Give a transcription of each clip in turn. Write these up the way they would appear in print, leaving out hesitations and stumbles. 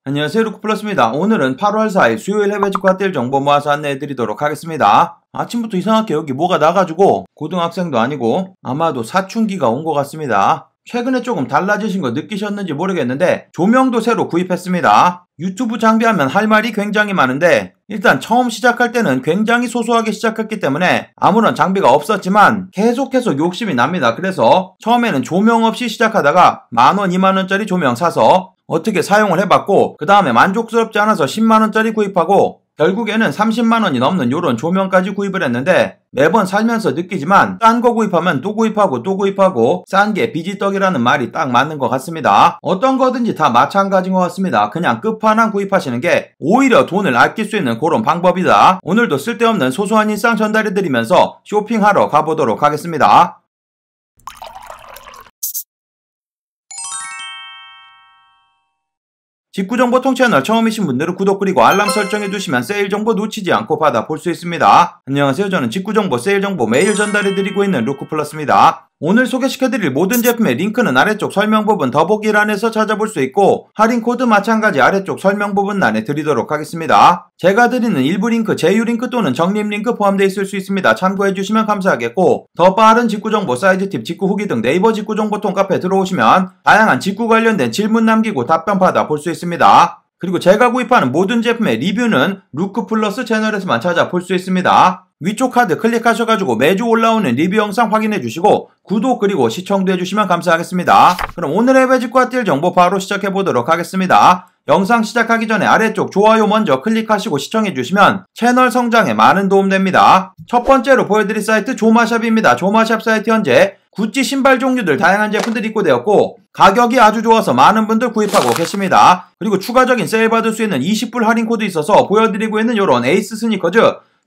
안녕하세요, 루크플러스입니다. 오늘은 8월 4일 수요일 해외 직구핫딜 정보 모아서 안내해드리도록 하겠습니다. 아침부터 이상하게 여기 뭐가 나가지고 고등학생도 아니고 아마도 사춘기가 온 것 같습니다. 최근에 조금 달라지신 거 느끼셨는지 모르겠는데 조명도 새로 구입했습니다. 유튜브 장비하면 할 말이 굉장히 많은데 일단 처음 시작할 때는 굉장히 소소하게 시작했기 때문에 아무런 장비가 없었지만 계속해서 욕심이 납니다. 그래서 처음에는 조명 없이 시작하다가 만원, 2만원짜리 조명 사서 어떻게 사용을 해봤고 그 다음에 만족스럽지 않아서 10만원짜리 구입하고 결국에는 30만원이 넘는 요런 조명까지 구입을 했는데 매번 살면서 느끼지만 싼 거 구입하면 또 구입하고 또 구입하고 싼 게 비지떡이라는 말이 딱 맞는 것 같습니다. 어떤 거든지 다 마찬가지인 것 같습니다. 그냥 끝판왕 구입하시는 게 오히려 돈을 아낄 수 있는 그런 방법이다. 오늘도 쓸데없는 소소한 일상 전달해드리면서 쇼핑하러 가보도록 하겠습니다. 직구정보통 채널 처음이신 분들은 구독 그리고 알람 설정해두시면 세일 정보 놓치지 않고 받아볼 수 있습니다. 안녕하세요. 저는 직구정보, 세일 정보 매일 전달해드리고 있는 루크플러스입니다. 오늘 소개시켜드릴 모든 제품의 링크는 아래쪽 설명 부분 더보기란에서 찾아볼 수 있고 할인 코드 마찬가지 아래쪽 설명 부분란에 드리도록 하겠습니다. 제가 드리는 일부 링크, 제휴 링크 또는 적립 링크 포함되어 있을 수 있습니다. 참고해주시면 감사하겠고 더 빠른 직구정보, 사이즈 팁, 직구 후기 등 네이버 직구정보통 카페 들어오시면 다양한 직구 관련된 질문 남기고 답변 받아볼 수 있습니다. 그리고 제가 구입하는 모든 제품의 리뷰는 루크플러스 채널에서만 찾아볼 수 있습니다. 위쪽 카드 클릭하셔가지고 매주 올라오는 리뷰 영상 확인해주시고 구독 그리고 시청도 해주시면 감사하겠습니다. 그럼 오늘의 해외 직구핫딜 정보 바로 시작해보도록 하겠습니다. 영상 시작하기 전에 아래쪽 좋아요 먼저 클릭하시고 시청해주시면 채널 성장에 많은 도움 됩니다. 첫 번째로 보여드릴 사이트 조마샵입니다. 조마샵 사이트 현재 구찌 신발 종류들 다양한 제품들이 입고되었고 가격이 아주 좋아서 많은 분들 구입하고 계십니다. 그리고 추가적인 세일 받을 수 있는 20불 할인 코드 있어서 보여드리고 있는 이런 에이스 스니커즈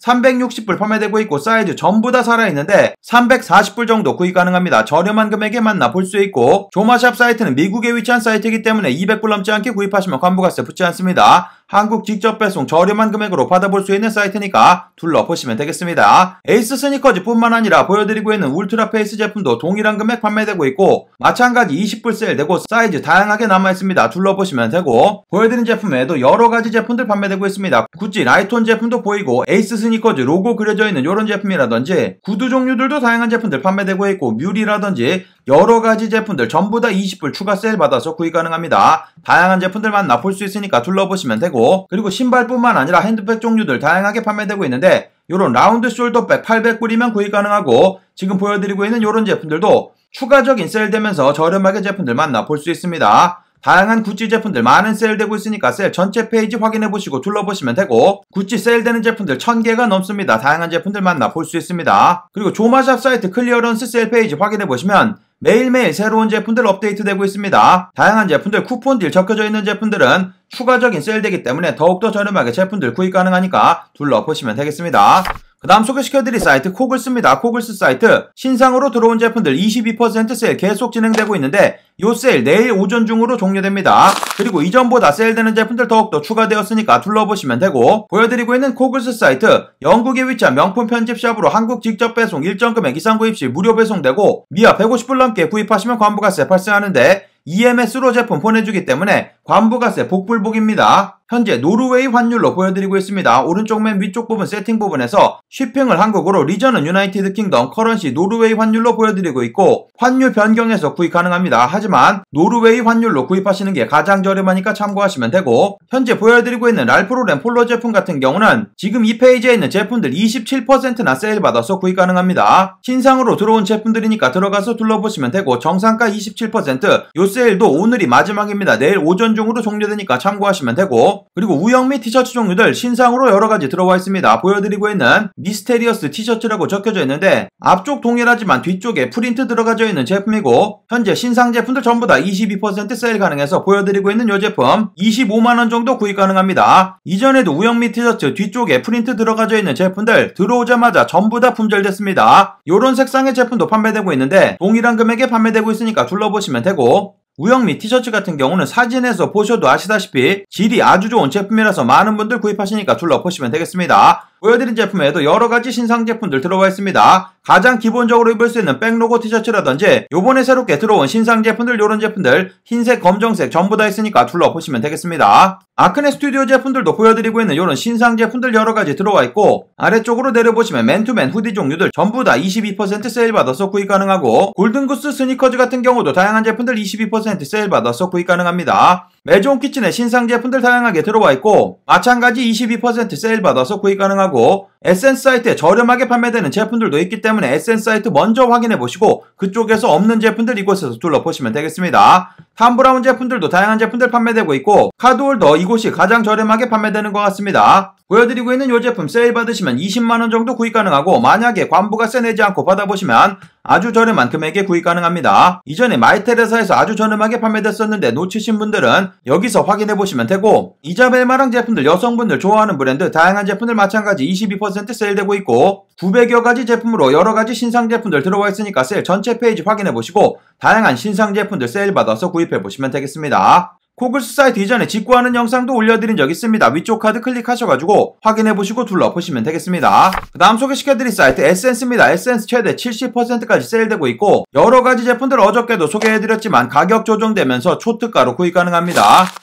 360불 판매되고 있고 사이즈 전부 다 살아있는데 340불 정도 구입 가능합니다. 저렴한 금액에 만나볼 수 있고 조마샵 사이트는 미국에 위치한 사이트이기 때문에 200불 넘지 않게 구입하시면 환불가세 붙지 않습니다. 한국 직접 배송 저렴한 금액으로 받아볼 수 있는 사이트니까 둘러보시면 되겠습니다. 에이스 스니커즈 뿐만 아니라 보여드리고 있는 울트라 페이스 제품도 동일한 금액 판매되고 있고 마찬가지 20불 세일되고 사이즈 다양하게 남아있습니다. 둘러보시면 되고 보여드린 제품 외에도 여러가지 제품들 판매되고 있습니다. 구찌 라이톤 제품도 보이고 에이스 스니커즈 로고 그려져 있는 이런 제품이라든지 구두 종류들도 다양한 제품들 판매되고 있고 뮤리라든지 여러가지 제품들 전부 다 20불 추가 세일 받아서 구입 가능합니다. 다양한 제품들 만나볼 수 있으니까 둘러보시면 되고 그리고 신발뿐만 아니라 핸드백 종류들 다양하게 판매되고 있는데 요런 라운드 숄더백 800불이면 구입 가능하고 지금 보여드리고 있는 요런 제품들도 추가적인 세일되면서 저렴하게 제품들 만나볼 수 있습니다. 다양한 구찌 제품들 많은 세일되고 있으니까 세일 전체 페이지 확인해보시고 둘러보시면 되고 구찌 세일되는 제품들 1000개가 넘습니다. 다양한 제품들 만나볼 수 있습니다. 그리고 조마샵 사이트 클리어런스 세일 페이지 확인해보시면 매일매일 새로운 제품들 업데이트되고 있습니다. 다양한 제품들 쿠폰 딜 적혀져 있는 제품들은 추가적인 세일되기 때문에 더욱더 저렴하게 제품들 구입 가능하니까 둘러보시면 되겠습니다. 그 다음 소개시켜드릴 사이트 코글스입니다. 코글스 사이트 신상으로 들어온 제품들 22% 세일 계속 진행되고 있는데 요 세일 내일 오전 중으로 종료됩니다. 그리고 이전보다 세일되는 제품들 더욱더 추가되었으니까 둘러보시면 되고 보여드리고 있는 코글스 사이트 영국에 위치한 명품 편집샵으로 한국 직접 배송 일정 금액 이상 구입 시 무료 배송되고 미아 150불 넘게 구입하시면 관부가세 발생하는데 EMS로 제품 보내주기 때문에 관부가세 복불복입니다. 현재 노르웨이 환율로 보여드리고 있습니다. 오른쪽 맨 위쪽 부분 세팅 부분에서 쉬핑을 한국어로 리전은 유나이티드 킹덤 커런시 노르웨이 환율로 보여드리고 있고 환율 변경해서 구입 가능합니다. 하지만 노르웨이 환율로 구입하시는 게 가장 저렴하니까 참고하시면 되고 현재 보여드리고 있는 랄프로렌 폴로 제품 같은 경우는 지금 이 페이지에 있는 제품들 27%나 세일 받아서 구입 가능합니다. 신상으로 들어온 제품들이니까 들어가서 둘러보시면 되고 정상가 27% 요 세일도 오늘이 마지막입니다. 내일 오전 중으로 종료되니까 참고하시면 되고 그리고 우영미 티셔츠 종류들 신상으로 여러가지 들어와 있습니다. 보여드리고 있는 미스테리어스 티셔츠라고 적혀져 있는데 앞쪽 동일하지만 뒤쪽에 프린트 들어가져 있는 제품이고 현재 신상 제품들 전부 다 22% 세일 가능해서 보여드리고 있는 이 제품 25만원 정도 구입 가능합니다. 이전에도 우영미 티셔츠 뒤쪽에 프린트 들어가져 있는 제품들 들어오자마자 전부 다 품절됐습니다. 요런 색상의 제품도 판매되고 있는데 동일한 금액에 판매되고 있으니까 둘러보시면 되고 우영미 티셔츠 같은 경우는 사진에서 보셔도 아시다시피 질이 아주 좋은 제품이라서 많은 분들 구입하시니까 둘러보시면 되겠습니다. 보여드린 제품에도 여러가지 신상 제품들 들어와 있습니다. 가장 기본적으로 입을 수 있는 백로고 티셔츠라든지 요번에 새롭게 들어온 신상 제품들 요런 제품들 흰색, 검정색 전부 다 있으니까 둘러보시면 되겠습니다. 아크네 스튜디오 제품들도 보여드리고 있는 요런 신상 제품들 여러가지 들어와 있고 아래쪽으로 내려보시면 맨투맨 후디 종류들 전부 다 22% 세일 받아서 구입 가능하고 골든구스 스니커즈 같은 경우도 다양한 제품들 22% 세일 받아서 구입 가능합니다. 메종 키친의 신상 제품들 다양하게 들어와 있고 마찬가지 22% 세일 받아서 구입 가능하고 에센스 사이트에 저렴하게 판매되는 제품들도 있기 때문에 에센스 사이트 먼저 확인해 보시고 그쪽에서 없는 제품들 이곳에서 둘러보시면 되겠습니다. 탐브라운 제품들도 다양한 제품들 판매되고 있고 카드홀더 이곳이 가장 저렴하게 판매되는 것 같습니다. 보여드리고 있는 이 제품 세일 받으시면 20만원 정도 구입 가능하고 만약에 관부가세 내지 않고 받아보시면 아주 저렴한 금액에 구입 가능합니다. 이전에 마이테레사에서 아주 저렴하게 판매됐었는데 놓치신 분들은 여기서 확인해보시면 되고 이자벨마랑 제품들 여성분들 좋아하는 브랜드 다양한 제품들 마찬가지 22% 세일되고 있고 900여 가지 제품으로 여러 가지 신상 제품들 들어와 있으니까 세일 전체 페이지 확인해보시고 다양한 신상 제품들 세일 받아서 구입해보시면 되겠습니다. 코글스 사이트 이전에 직구하는 영상도 올려드린 적 있습니다. 위쪽 카드 클릭하셔가지고 확인해보시고 둘러보시면 되겠습니다. 그 다음 소개시켜드릴 사이트 에센스입니다. 에센스 최대 70%까지 세일되고 있고 여러가지 제품들 어저께도 소개해드렸지만 가격 조정되면서 초특가로 구입 가능합니다.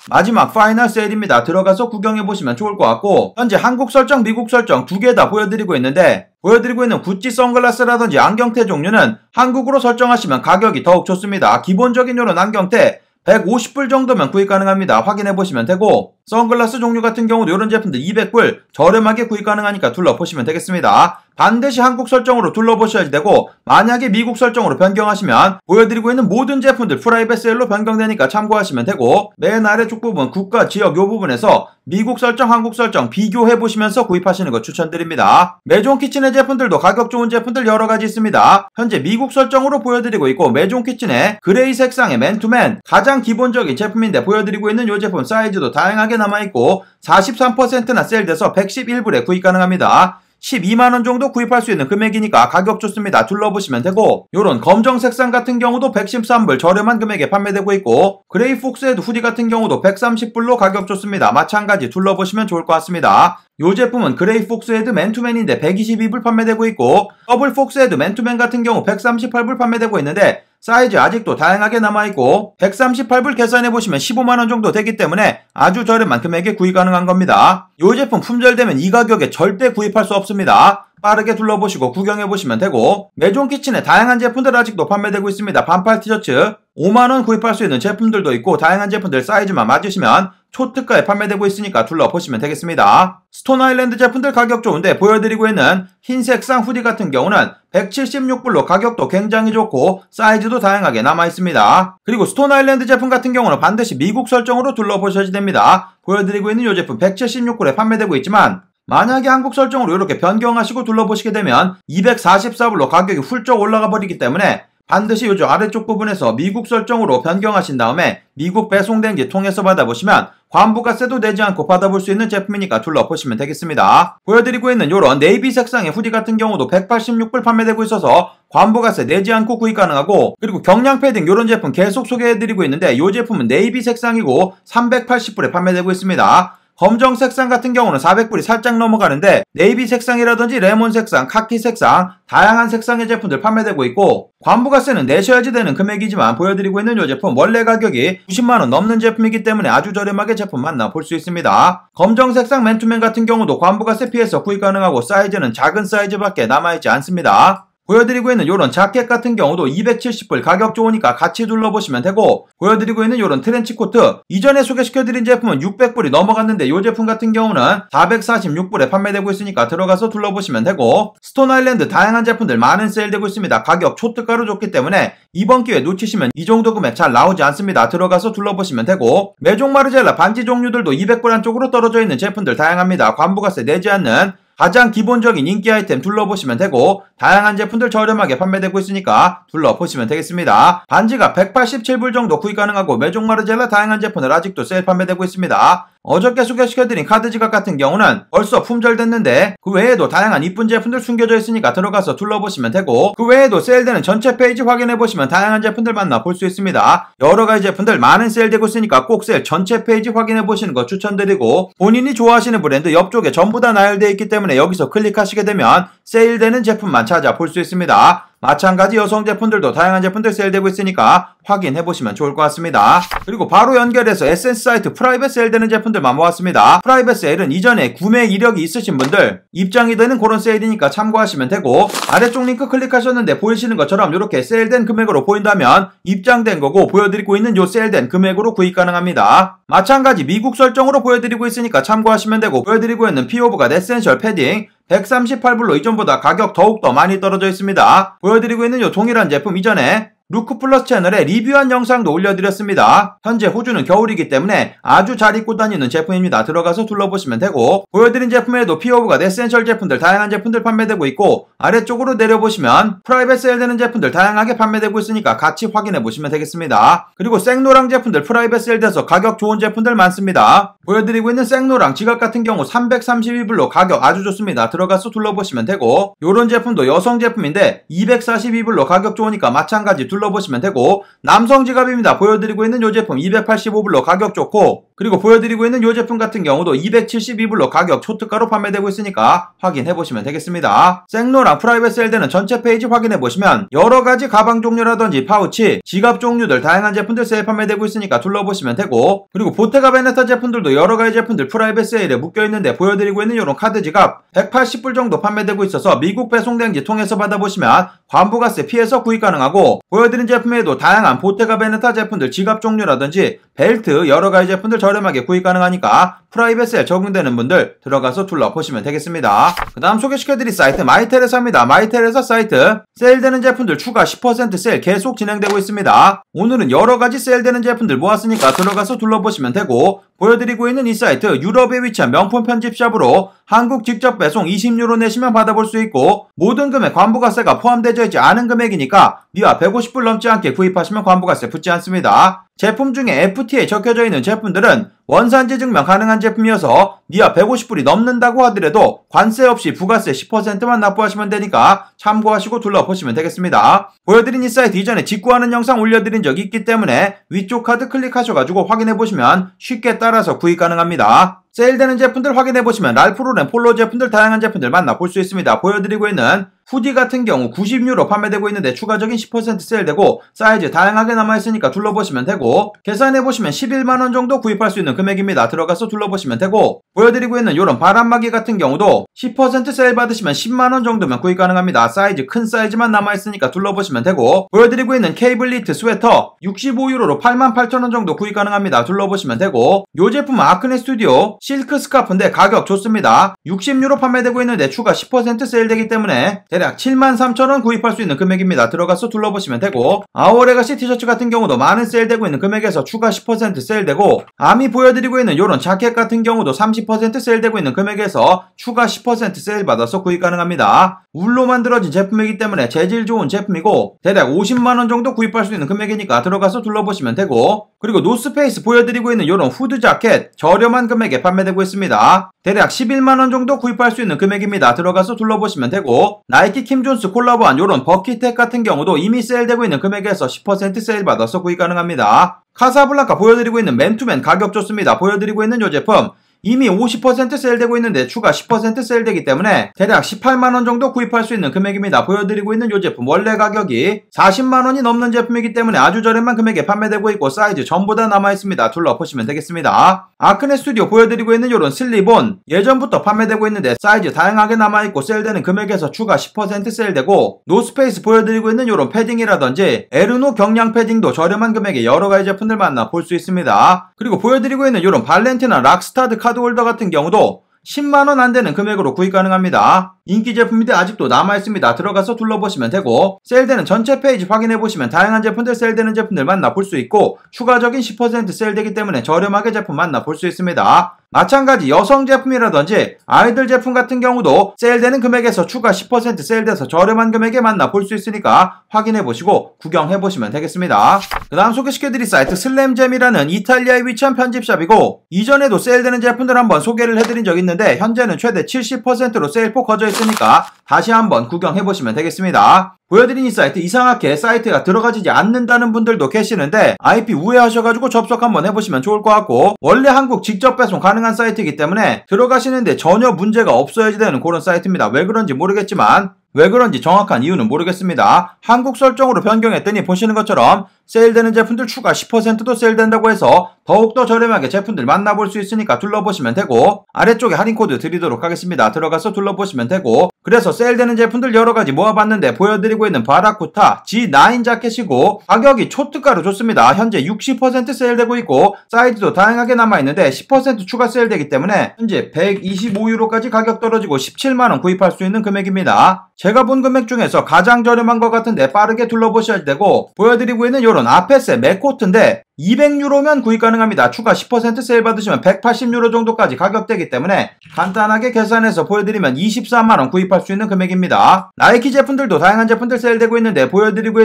마지막 파이널 세일입니다. 들어가서 구경해보시면 좋을 것 같고 현재 한국 설정, 미국 설정 두 개 다 보여드리고 있는데 보여드리고 있는 구찌 선글라스라든지 안경테 종류는 한국으로 설정하시면 가격이 더욱 좋습니다. 기본적인 요런 안경테 150불 정도면 구입 가능합니다. 확인해보시면 되고 선글라스 종류 같은 경우도 이런 제품들 200불 저렴하게 구입 가능하니까 둘러보시면 되겠습니다. 반드시 한국 설정으로 둘러보셔야 되고 만약에 미국 설정으로 변경하시면 보여드리고 있는 모든 제품들 프라이빗 세일로 변경되니까 참고하시면 되고 맨 아래쪽 부분 국가, 지역 요 부분에서 미국 설정, 한국 설정 비교해보시면서 구입하시는 거 추천드립니다. 메종 키친의 제품들도 가격 좋은 제품들 여러가지 있습니다. 현재 미국 설정으로 보여드리고 있고 메종 키친의 그레이 색상의 맨투맨 가장 기본적인 제품인데 보여드리고 있는 이 제품 사이즈도 다양하게 남아있고 43%나 세일돼서 111불에 구입 가능합니다. 12만원 정도 구입할 수 있는 금액이니까 가격 좋습니다. 둘러보시면 되고 요런 검정 색상 같은 경우도 113불 저렴한 금액에 판매되고 있고 그레이 폭스헤드 후디 같은 경우도 130불로 가격 좋습니다. 마찬가지 둘러보시면 좋을 것 같습니다. 요 제품은 그레이 폭스헤드 맨투맨인데 122불 판매되고 있고 더블 폭스헤드 맨투맨 같은 경우 138불 판매되고 있는데 사이즈 아직도 다양하게 남아있고 138불 계산해보시면 15만원 정도 되기 때문에 아주 저렴한 금액에 구입 가능한 겁니다. 이 제품 품절되면 이 가격에 절대 구입할 수 없습니다. 빠르게 둘러보시고 구경해보시면 되고 메종 키친의 다양한 제품들 아직도 판매되고 있습니다. 반팔 티셔츠 5만원 구입할 수 있는 제품들도 있고 다양한 제품들 사이즈만 맞으시면 초특가에 판매되고 있으니까 둘러보시면 되겠습니다. 스톤 아일랜드 제품들 가격 좋은데 보여드리고 있는 흰색상 후디 같은 경우는 176불로 가격도 굉장히 좋고 사이즈도 다양하게 남아있습니다. 그리고 스톤 아일랜드 제품 같은 경우는 반드시 미국 설정으로 둘러보셔야 됩니다. 보여드리고 있는 이 제품 176불에 판매되고 있지만 만약에 한국 설정으로 이렇게 변경하시고 둘러보시게 되면 244불로 가격이 훌쩍 올라가 버리기 때문에 반드시 요즘 아래쪽 부분에서 미국 설정으로 변경하신 다음에 미국 배송된지 통해서 받아보시면 관부가세도 내지 않고 받아볼 수 있는 제품이니까 둘러보시면 되겠습니다. 보여드리고 있는 요런 네이비 색상의 후디 같은 경우도 186불 판매되고 있어서 관부가세 내지 않고 구입 가능하고 그리고 경량 패딩 요런 제품 계속 소개해드리고 있는데 이 제품은 네이비 색상이고 380불에 판매되고 있습니다. 검정 색상 같은 경우는 400불이 살짝 넘어가는데 네이비 색상이라든지 레몬 색상, 카키 색상 다양한 색상의 제품들 판매되고 있고 관부가세는 내셔야지 되는 금액이지만 보여드리고 있는 이 제품 원래 가격이 90만원 넘는 제품이기 때문에 아주 저렴하게 제품 만나볼 수 있습니다. 검정 색상 맨투맨 같은 경우도 관부가세 피해서 구입 가능하고 사이즈는 작은 사이즈밖에 남아있지 않습니다. 보여드리고 있는 요런 자켓 같은 경우도 270불 가격 좋으니까 같이 둘러보시면 되고 보여드리고 있는 요런 트렌치코트 이전에 소개시켜드린 제품은 600불이 넘어갔는데 요 제품 같은 경우는 446불에 판매되고 있으니까 들어가서 둘러보시면 되고 스톤 아일랜드 다양한 제품들 많은 세일되고 있습니다. 가격 초특가로 좋기 때문에 이번 기회에 놓치시면 이 정도 금액 잘 나오지 않습니다. 들어가서 둘러보시면 되고 메종 마르젤라 반지 종류들도 200불 안쪽으로 떨어져 있는 제품들 다양합니다. 관부가세 내지 않는 가장 기본적인 인기 아이템 둘러보시면 되고 다양한 제품들 저렴하게 판매되고 있으니까 둘러보시면 되겠습니다. 반지가 187불 정도 구입 가능하고 메종 마르젤라 다양한 제품들 아직도 세일 판매되고 있습니다. 어저께 소개시켜드린 카드 지갑 같은 경우는 벌써 품절됐는데 그 외에도 다양한 이쁜 제품들 숨겨져 있으니까 들어가서 둘러보시면 되고 그 외에도 세일되는 전체 페이지 확인해보시면 다양한 제품들 만나볼 수 있습니다. 여러가지 제품들 많은 세일되고 있으니까 꼭 세일 전체 페이지 확인해보시는 거 추천드리고 본인이 좋아하시는 브랜드 옆쪽에 전부 다 나열되어 있기 때문에 여기서 클릭하시게 되면 세일되는 제품만 찾아볼 수 있습니다. 마찬가지 여성 제품들도 다양한 제품들 세일되고 있으니까 확인해보시면 좋을 것 같습니다. 그리고 바로 연결해서 에센스 사이트 프라이빗 세일되는 제품들만 모았습니다. 프라이빗 세일은 이전에 구매 이력이 있으신 분들 입장이 되는 그런 세일이니까 참고하시면 되고, 아래쪽 링크 클릭하셨는데 보이시는 것처럼 이렇게 세일된 금액으로 보인다면 입장된 거고, 보여드리고 있는 요 세일된 금액으로 구입 가능합니다. 마찬가지 미국 설정으로 보여드리고 있으니까 참고하시면 되고, 보여드리고 있는 피오브가 에센셜 패딩 138불로 이전보다 가격 더욱더 많이 떨어져 있습니다. 보여드리고 있는 요 동일한 제품 이전에 루크플러스 채널에 리뷰한 영상도 올려드렸습니다. 현재 호주는 겨울이기 때문에 아주 잘 입고 다니는 제품입니다. 들어가서 둘러보시면 되고, 보여드린 제품에도 피오브가 에센셜 제품들 다양한 제품들 판매되고 있고, 아래쪽으로 내려보시면 프라이빗 세일되는 제품들 다양하게 판매되고 있으니까 같이 확인해보시면 되겠습니다. 그리고 생노랑 제품들 프라이빗 세일돼서 가격 좋은 제품들 많습니다. 보여드리고 있는 생노랑 지갑 같은 경우 332불로 가격 아주 좋습니다. 들어가서 둘러보시면 되고, 요런 제품도 여성 제품인데 242불로 가격 좋으니까 마찬가지 둘러보시면 되고, 남성 지갑입니다. 보여드리고 있는 요 제품 285불로 가격 좋고, 그리고 보여드리고 있는 요 제품 같은 경우도 272불로 가격 초특가로 판매되고 있으니까 확인해보시면 되겠습니다. 생노랑 프라이빗 세일되는 전체 페이지 확인해보시면 여러가지 가방 종류라든지 파우치, 지갑 종류들 다양한 제품들 세일 판매되고 있으니까 둘러보시면 되고, 그리고 보테가 베네타 제품들도 여러가지 제품들 프라이빗 세일에 묶여있는데 보여드리고 있는 요런 카드 지갑 180불 정도 판매되고 있어서 미국 배송대행지 통해서 받아보시면 관부가세 피해서 구입 가능하고, 보여드린 제품에도 다양한 보테가 베네타 제품들 지갑 종류라든지 벨트 여러가지 제품들 저렴하게 구입 가능하니까 프라이빗 세일 적용되는 분들 들어가서 둘러보시면 되겠습니다. 그 다음 소개시켜드릴 사이트 마이테레사입니다. 마이테레사 사이트 세일되는 제품들 추가 10% 세일 계속 진행되고 있습니다. 오늘은 여러가지 세일되는 제품들 모았으니까 들어가서 둘러보시면 되고, 보여드리고 있는 이 사이트 유럽에 위치한 명품 편집샵으로 한국 직접 배송 20유로 내시면 받아볼 수 있고, 모든 금액 관부가세가 포함되어 있지 않은 금액이니까 미화 150불 넘지 않게 구입하시면 관부가세 붙지 않습니다. 제품 중에 FTA에 적혀져 있는 제품들은 원산지 증명 가능한 제품이어서 미화 150불이 넘는다고 하더라도 관세 없이 부가세 10%만 납부하시면 되니까 참고하시고 둘러보시면 되겠습니다. 보여드린 이 사이트 이전에 직구하는 영상 올려드린 적이 있기 때문에 위쪽 카드 클릭하셔가지고 확인해보시면 쉽게 따라서 구입 가능합니다. 세일되는 제품들 확인해보시면 랄프로렌 폴로 제품들 다양한 제품들 만나볼 수 있습니다. 보여드리고 있는 후디 같은 경우 90유로 판매되고 있는데 추가적인 10% 세일되고 사이즈 다양하게 남아있으니까 둘러보시면 되고, 계산해보시면 11만원 정도 구입할 수 있는 금액입니다. 들어가서 둘러보시면 되고, 보여드리고 있는 요런 바람막이 같은 경우도 10% 세일 받으시면 10만원 정도면 구입 가능합니다. 사이즈 큰 사이즈만 남아있으니까 둘러보시면 되고, 보여드리고 있는 케이블리트 스웨터 65유로로 88,000원 정도 구입 가능합니다. 둘러보시면 되고, 요 제품은 아크네 스튜디오 실크 스카프인데 가격 좋습니다. 60유로 판매되고 있는데 추가 10% 세일되기 때문에 대략 73,000원 구입할 수 있는 금액입니다. 들어가서 둘러보시면 되고, 아워레가시 티셔츠 같은 경우도 많은 세일되고 있는 금액에서 추가 10% 세일되고, 아미 보여드리고 있는 요런 자켓 같은 경우도 30% 세일되고 있는 금액에서 추가 10% 세일 받아서 구입 가능합니다. 울로 만들어진 제품이기 때문에 재질 좋은 제품이고 대략 50만원 정도 구입할 수 있는 금액이니까 들어가서 둘러보시면 되고, 그리고 노스페이스 보여드리고 있는 요런 후드 자켓 저렴한 금액에 판매되고 있습니다. 대략 11만원 정도 구입할 수 있는 금액입니다. 들어가서 둘러보시면 되고, 나이키 킴존스 콜라보한 요런 버킷텍 같은 경우도 이미 세일되고 있는 금액에서 10% 세일 받아서 구입 가능합니다. 카사블랑카 보여드리고 있는 맨투맨 가격 좋습니다. 보여드리고 있는 요 제품 이미 50% 세일되고 있는데 추가 10% 세일되기 때문에 대략 18만원 정도 구입할 수 있는 금액입니다. 보여드리고 있는 이 제품 원래 가격이 40만원이 넘는 제품이기 때문에 아주 저렴한 금액에 판매되고 있고 사이즈 전부 다 남아있습니다. 둘러보시면 되겠습니다. 아크네 스튜디오 보여드리고 있는 이런 슬립온 예전부터 판매되고 있는데 사이즈 다양하게 남아있고 세일되는 금액에서 추가 10% 세일되고, 노스페이스 보여드리고 있는 이런 패딩이라든지 에르노 경량 패딩도 저렴한 금액에 여러가지 제품들 만나 볼 수 있습니다. 그리고 보여드리고 있는 이런 발렌티나 락스타드 카드홀더 같은 경우도 10만원 안되는 금액으로 구입 가능합니다. 인기 제품인데 아직도 남아있습니다. 들어가서 둘러보시면 되고, 세일되는 전체 페이지 확인해보시면 다양한 제품들 세일되는 제품들 만나볼 수 있고 추가적인 10% 세일되기 때문에 저렴하게 제품 만나볼 수 있습니다. 마찬가지 여성 제품이라든지 아이들 제품 같은 경우도 세일되는 금액에서 추가 10% 세일돼서 저렴한 금액에 만나볼 수 있으니까 확인해보시고 구경해보시면 되겠습니다. 그 다음 소개시켜드릴 사이트 슬램잼이라는 이탈리아에 위치한 편집샵이고, 이전에도 세일되는 제품들 한번 소개를 해드린 적이 있는데 현재는 최대 70%로 세일폭 꺼져 있으니까 다시 한번 구경해보시면 되겠습니다. 보여드린 이 사이트 이상하게 사이트가 들어가지지 않는다는 분들도 계시는데 IP 우회하셔가지고 접속 한번 해보시면 좋을 것 같고, 원래 한국 직접 배송 가능한 사이트이기 때문에 들어가시는데 전혀 문제가 없어야지 되는 그런 사이트입니다. 왜 그런지 모르겠지만, 왜 그런지 정확한 이유는 모르겠습니다. 한국 설정으로 변경했더니 보시는 것처럼 세일되는 제품들 추가 10%도 세일된다고 해서 더욱더 저렴하게 제품들 만나볼 수 있으니까 둘러보시면 되고, 아래쪽에 할인코드 드리도록 하겠습니다. 들어가서 둘러보시면 되고, 그래서 세일되는 제품들 여러가지 모아봤는데 보여드리고 있는 바라쿠타 G9 자켓이고 가격이 초특가로 좋습니다. 현재 60% 세일되고 있고 사이즈도 다양하게 남아있는데 10% 추가 세일되기 때문에 현재 125유로까지 가격 떨어지고 17만원 구입할 수 있는 금액입니다. 제가 본 금액 중에서 가장 저렴한 것 같은데 빠르게 둘러보셔야 되고, 보여드리고 있는 요런 아페스의 맥코트인데 200유로면 구입 가능합니다. 추가 10% 세일 받으시면 180유로 정도까지 가격대이기 때문에 간단하게 계산해서 보여드리면 24만원 구입할 수 있는 금액입니다. 나이키 제품들도 다양한 제품들 세일되고 있는데 보여드리고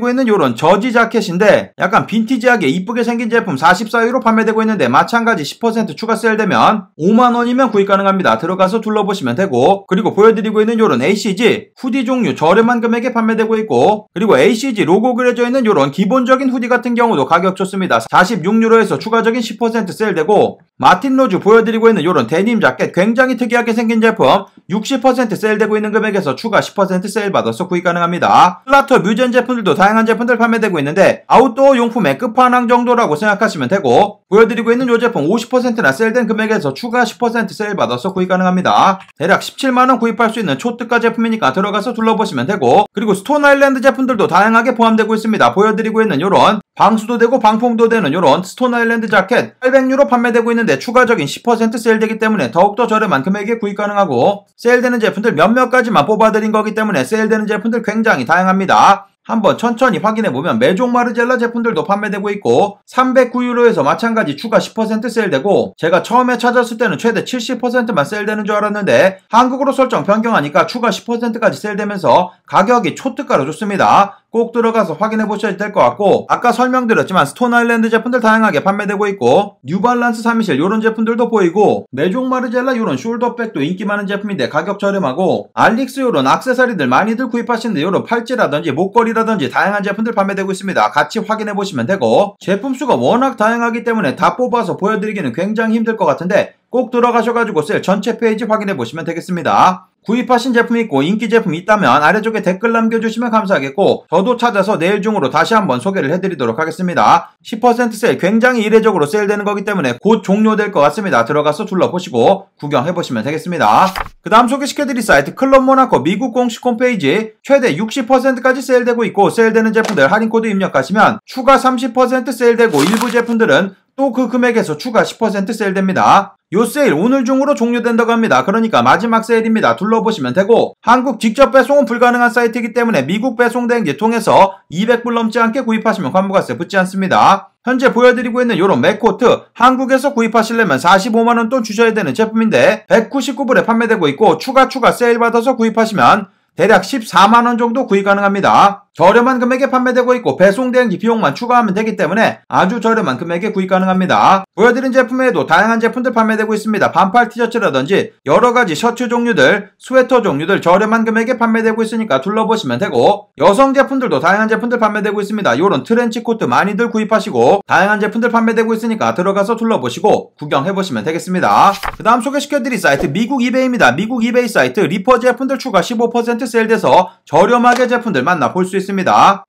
있는 요런 저지 자켓인데 약간 빈티지하게 이쁘게 생긴 제품 44유로 판매되고 있는데 마찬가지 10% 추가 세일되면 5만원이면 구입 가능합니다. 들어가서 둘러보시면 되고, 그리고 보여드리고 있는 요런 ACG 후디 종류 저렴한 금액에 판매되고 있고, 그리고 ACG 로고 그려져 있는 요런 기본적인 후디 같은 경우도 가격 좋습니다. 46유로에서 추가적인 10% 세일되고, 마틴 로즈 보여드리고 있는 요런 데님 자켓 굉장히 특이하게 생긴 제품 60% 세일되고 있는 금액에서 추가 10% 세일 받아서 구입 가능합니다. 플라터 뮤젠 제품들도 다양한 제품들 판매되고 있는데 아웃도어 용품의 끝판왕 정도라고 생각하시면 되고, 보여드리고 있는 요 제품 50%나 세일된 금액에서 추가 10% 세일 받아서 구입 가능합니다. 대략 17만원 구입할 수 있는 초특가 제품이니까 들어가서 둘러보시면 되고, 그리고 스톤 아일랜드 제품들도 다양하게 포함되고 있습니다. 보여드리고 있는 요런 방수도 되고 방풍도 되는 요런 스톤 아일랜드 자켓 800유로 판매되고 있는데 추가적인 10% 세일되기 때문에 더욱더 저렴한 금액에 구입 가능하고, 세일되는 제품들 몇몇 가지만 뽑아드린 거기 때문에 세일되는 제품들 굉장히 다양합니다. 한번 천천히 확인해보면 메종 마르젤라 제품들도 판매되고 있고 309유로에서 마찬가지 추가 10% 세일되고, 제가 처음에 찾았을 때는 최대 70%만 세일되는 줄 알았는데 한국으로 설정 변경하니까 추가 10%까지 세일되면서 가격이 초특가로 좋습니다. 꼭 들어가서 확인해보셔야 될 것 같고, 아까 설명드렸지만 스톤 아일랜드 제품들 다양하게 판매되고 있고 뉴발란스 327 요런 제품들도 보이고, 메종 마르젤라 요런 숄더백도 인기 많은 제품인데 가격 저렴하고, 알릭스 요런 액세서리들 많이들 구입하시는데 요런 팔찌라든지 목걸이라든지 다양한 제품들 판매되고 있습니다. 같이 확인해보시면 되고, 제품 수가 워낙 다양하기 때문에 다 뽑아서 보여드리기는 굉장히 힘들 것 같은데 꼭 들어가셔가지고 세일 전체 페이지 확인해보시면 되겠습니다. 구입하신 제품이 있고 인기 제품이 있다면 아래쪽에 댓글 남겨주시면 감사하겠고, 저도 찾아서 내일 중으로 다시 한번 소개를 해드리도록 하겠습니다. 10% 세일 굉장히 이례적으로 세일되는 거기 때문에 곧 종료될 것 같습니다. 들어가서 둘러보시고 구경해보시면 되겠습니다. 그 다음 소개시켜드릴 사이트 클럽 모나코 미국 공식 홈페이지 최대 60%까지 세일되고 있고, 세일되는 제품들 할인코드 입력하시면 추가 30% 세일되고 일부 제품들은 또 그 금액에서 추가 10% 세일됩니다. 요 세일 오늘 중으로 종료된다고 합니다. 그러니까 마지막 세일입니다. 둘러보시면 되고, 한국 직접 배송은 불가능한 사이트이기 때문에 미국 배송 대행지 통해서 200불 넘지 않게 구입하시면 관부가세 붙지 않습니다. 현재 보여드리고 있는 요런 맥코트 한국에서 구입하시려면 45만원 돈 주셔야 되는 제품인데 199불에 판매되고 있고, 추가 세일 받아서 구입하시면 대략 14만원 정도 구입 가능합니다. 저렴한 금액에 판매되고 있고 배송 대행지 비용만 추가하면 되기 때문에 아주 저렴한 금액에 구입 가능합니다. 보여드린 제품 외에도 다양한 제품들 판매되고 있습니다. 반팔 티셔츠라든지 여러가지 셔츠 종류들, 스웨터 종류들 저렴한 금액에 판매되고 있으니까 둘러보시면 되고, 여성 제품들도 다양한 제품들 판매되고 있습니다. 요런 트렌치 코트 많이들 구입하시고 다양한 제품들 판매되고 있으니까 들어가서 둘러보시고 구경해보시면 되겠습니다. 그 다음 소개시켜드릴 사이트 미국 이베이입니다. 미국 이베이 사이트 리퍼 제품들 추가 15% 세일돼서 저렴하게 제품들 만나볼 수 있습니다.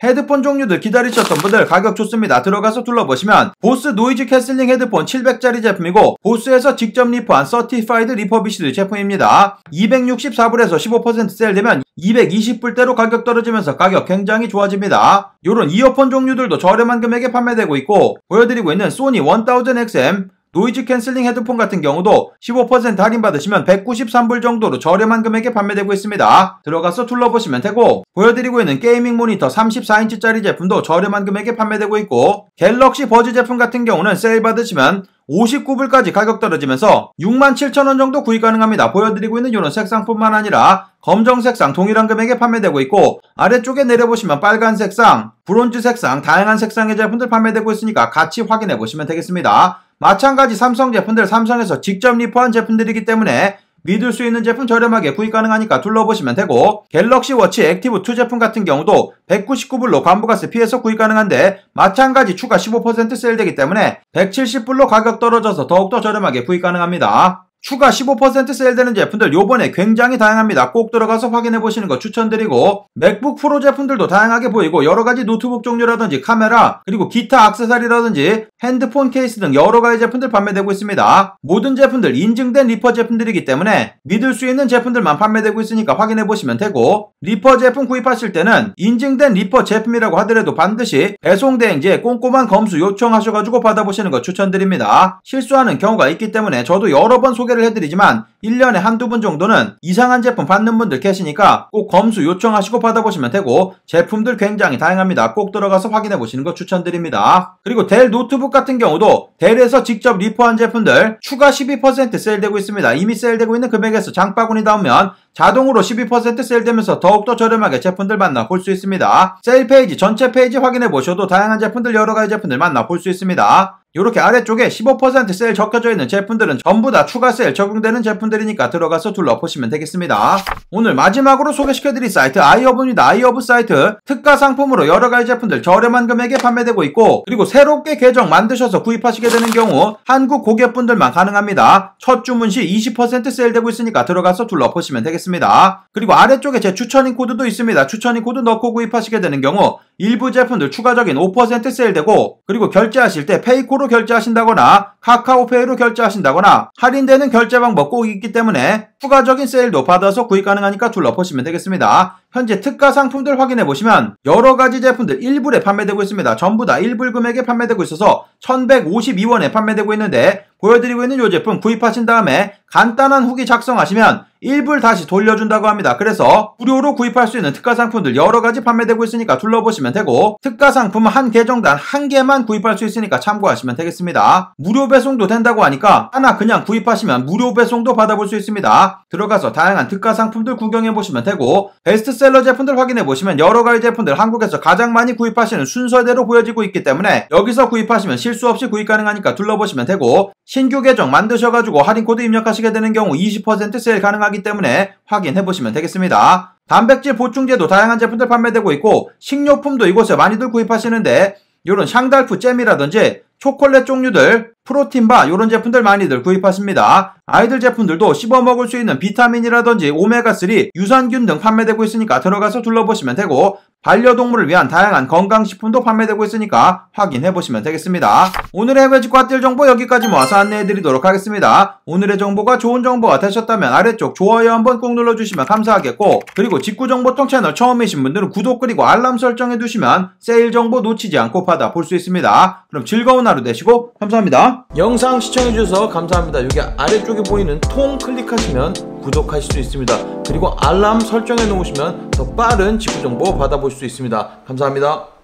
헤드폰 종류들 기다리셨던 분들 가격 좋습니다. 들어가서 둘러보시면 보스 노이즈 캔슬링 헤드폰 700짜리 제품이고 보스에서 직접 리퍼한 서티파이드 리퍼비시드 제품입니다. 264불에서 15% 세일되면 220불대로 가격 떨어지면서 가격 굉장히 좋아집니다. 요런 이어폰 종류들도 저렴한 금액에 판매되고 있고, 보여드리고 있는 소니 1000XM 노이즈 캔슬링 헤드폰 같은 경우도 15% 할인 받으시면 193불 정도로 저렴한 금액에 판매되고 있습니다. 들어가서 둘러보시면 되고, 보여드리고 있는 게이밍 모니터 34인치짜리 제품도 저렴한 금액에 판매되고 있고, 갤럭시 버즈 제품 같은 경우는 세일 받으시면 59불까지 가격 떨어지면서 67,000원 정도 구입 가능합니다. 보여드리고 있는 이런 색상뿐만 아니라 검정 색상 동일한 금액에 판매되고 있고, 아래쪽에 내려보시면 빨간 색상, 브론즈 색상 다양한 색상의 제품들 판매되고 있으니까 같이 확인해 보시면 되겠습니다. 마찬가지 삼성 제품들 삼성에서 직접 리퍼한 제품들이기 때문에 믿을 수 있는 제품 저렴하게 구입 가능하니까 둘러보시면 되고, 갤럭시 워치 액티브 2 제품 같은 경우도 199불로 관부가세 피해서 구입 가능한데 마찬가지 추가 15% 세일되기 때문에 170불로 가격 떨어져서 더욱더 저렴하게 구입 가능합니다. 추가 15% 세일되는 제품들 요번에 굉장히 다양합니다. 꼭 들어가서 확인해보시는 거 추천드리고, 맥북 프로 제품들도 다양하게 보이고 여러가지 노트북 종류라든지 카메라, 그리고 기타 액세서리라든지 핸드폰 케이스 등 여러가지 제품들 판매되고 있습니다. 모든 제품들 인증된 리퍼 제품들이기 때문에 믿을 수 있는 제품들만 판매되고 있으니까 확인해보시면 되고, 리퍼 제품 구입하실 때는 인증된 리퍼 제품이라고 하더라도 반드시 배송대행지에 꼼꼼한 검수 요청하셔가지고 받아보시는 거 추천드립니다. 실수하는 경우가 있기 때문에 저도 여러 번 소개를 해드리지만 1년에 한두 분 정도는 이상한 제품 받는 분들 계시니까 꼭 검수 요청하시고 받아보시면 되고, 제품들 굉장히 다양합니다. 꼭 들어가서 확인해보시는 거 추천드립니다. 그리고 델 노트북 같은 경우도 델에서 직접 리퍼한 제품들 추가 12% 세일되고 있습니다. 이미 세일되고 있는 금액에서 장바구니 닿으면 자동으로 12% 세일되면서 더욱더 저렴하게 제품들 만나볼 수 있습니다. 세일 페이지 전체 페이지 확인해보셔도 다양한 제품들 여러가지 제품들 만나볼 수 있습니다. 이렇게 아래쪽에 15% 세일 적혀져 있는 제품들은 전부 다 추가 세일 적용되는 제품들이니까 들어가서 둘러보시면 되겠습니다. 오늘 마지막으로 소개시켜드릴 사이트 아이허브입니다. 아이허브 사이트 특가 상품으로 여러가지 제품들 저렴한 금액에 판매되고 있고, 그리고 새롭게 계정 만드셔서 구입하시게 되는 경우 한국 고객분들만 가능합니다. 첫 주문 시 20% 세일되고 있으니까 들어가서 둘러보시면 되겠습니다. 그리고 아래쪽에 제 추천인 코드도 있습니다. 추천인 코드 넣고 구입하시게 되는 경우 일부 제품들 추가적인 5% 세일되고, 그리고 결제하실 때 페이코로 결제하신다거나 카카오페이로 결제하신다거나 할인되는 결제 방법 꼭 있기 때문에 추가적인 세일도 받아서 구입 가능하니까 둘러보시면 되겠습니다. 현재 특가 상품들 확인해보시면 여러가지 제품들 1불에 판매되고 있습니다. 전부 다 1불 금액에 판매되고 있어서 1152원에 판매되고 있는데, 보여드리고 있는 이 제품 구입하신 다음에 간단한 후기 작성하시면 1불 다시 돌려준다고 합니다. 그래서 무료로 구입할 수 있는 특가 상품들 여러가지 판매되고 있으니까 둘러보시면 되고, 특가 상품은 한 계정당 한 개만 구입할 수 있으니까 참고하시면 되겠습니다. 무료 배송도 된다고 하니까 하나 그냥 구입하시면 무료 배송도 받아볼 수 있습니다. 들어가서 다양한 특가 상품들 구경해보시면 되고, 베스트셀러 제품들 확인해보시면 여러가지 제품들 한국에서 가장 많이 구입하시는 순서대로 보여지고 있기 때문에 여기서 구입하시면 실수 없이 구입 가능하니까 둘러보시면 되고, 신규 계정 만드셔가지고 할인코드 입력하시게 되는 경우 20% 세일 가능하기 때문에 확인해보시면 되겠습니다. 단백질 보충제도 다양한 제품들 판매되고 있고, 식료품도 이곳에 많이들 구입하시는데 이런 샹달프 잼이라든지 초콜릿 종류들, 프로틴바 이런 제품들 많이들 구입하십니다. 아이들 제품들도 씹어 먹을 수 있는 비타민이라든지 오메가3, 유산균 등 판매되고 있으니까 들어가서 둘러보시면 되고, 반려동물을 위한 다양한 건강식품도 판매되고 있으니까 확인해보시면 되겠습니다. 오늘의 해외 직구 핫딜 정보 여기까지 모아서 안내해드리도록 하겠습니다. 오늘의 정보가 좋은 정보가 되셨다면 아래쪽 좋아요 한번 꼭 눌러주시면 감사하겠고, 그리고 직구정보통 채널 처음이신 분들은 구독 그리고 알람 설정해두시면 세일 정보 놓치지 않고 받아볼 수 있습니다. 그럼 즐거운 하루 되시고 감사합니다. 영상 시청해주셔서 감사합니다. 여기 아래쪽에 보이는 통 클릭하시면 구독하실 수 있습니다. 그리고 알람 설정해 놓으시면 더 빠른 직구 정보 받아볼 수 있습니다. 감사합니다.